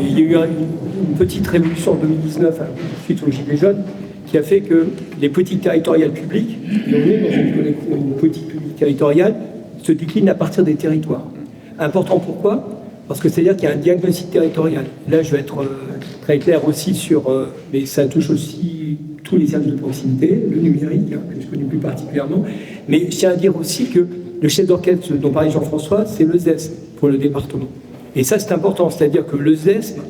il y a eu une petite révolution en 2019, suite aux Gilets jaunes, qui a fait que les politiques territoriales publiques, et on est dans une politique publique territoriale, se déclinent à partir des territoires. Important pourquoi ? Parce que c'est-à-dire qu'il y a un diagnostic territorial. Là, je vais être très clair aussi sur, mais ça touche aussi tous les services de proximité, le numérique, que je connais plus particulièrement. Mais je tiens à dire aussi que le chef d'orchestre dont parlait Jean-François, c'est le ZESM pour le département. Et ça, c'est important, c'est-à-dire que le ZESM,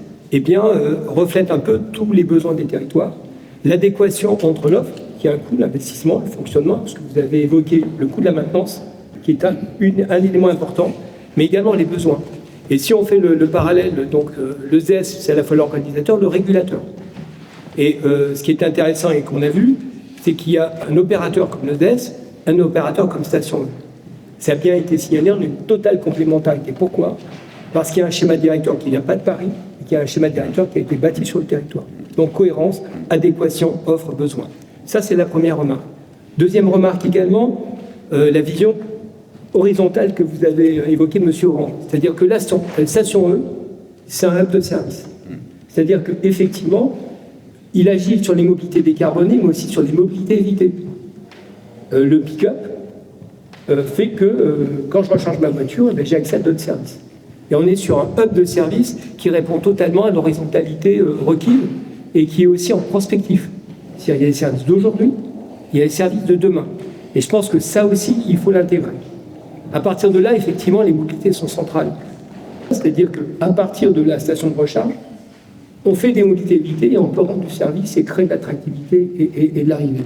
reflète un peu tous les besoins des territoires, l'adéquation entre l'offre, qui a un coût, l'investissement, le fonctionnement, parce que vous avez évoqué le coût de la maintenance, qui est un élément important, mais également les besoins. Et si on fait le parallèle, donc le ZES, c'est à la fois l'organisateur, le régulateur. Et ce qui est intéressant et qu'on a vu, c'est qu'il y a un opérateur comme le ZES, un opérateur comme Station E. Ça a bien été signalé en une totale complémentarité. Pourquoi ? Parce qu'il y a un schéma directeur qui ne vient pas de Paris, et qu'il y a un schéma directeur qui a été bâti sur le territoire. Donc cohérence, adéquation, offre, besoin. Ça, c'est la première remarque. Deuxième remarque également, la vision horizontale que vous avez évoquée, M. Oran. C'est-à-dire que la Station E, c'est un hub de service. C'est-à-dire qu'effectivement, il agit sur les mobilités décarbonées, mais aussi sur les mobilités évitées. Le pick-up fait que quand je recharge ma voiture, j'ai accès à d'autres services. Et on est sur un hub de service qui répond totalement à l'horizontalité requise et qui est aussi en prospectif. C'est-à-dire qu'il y a les services d'aujourd'hui, il y a les services de demain. Et je pense que ça aussi, il faut l'intégrer. À partir de là, effectivement, les mobilités sont centrales. C'est-à-dire qu'à partir de la station de recharge, on fait des mobilités évitées et on peut rendre du service et créer de l'attractivité et de l'arrivée.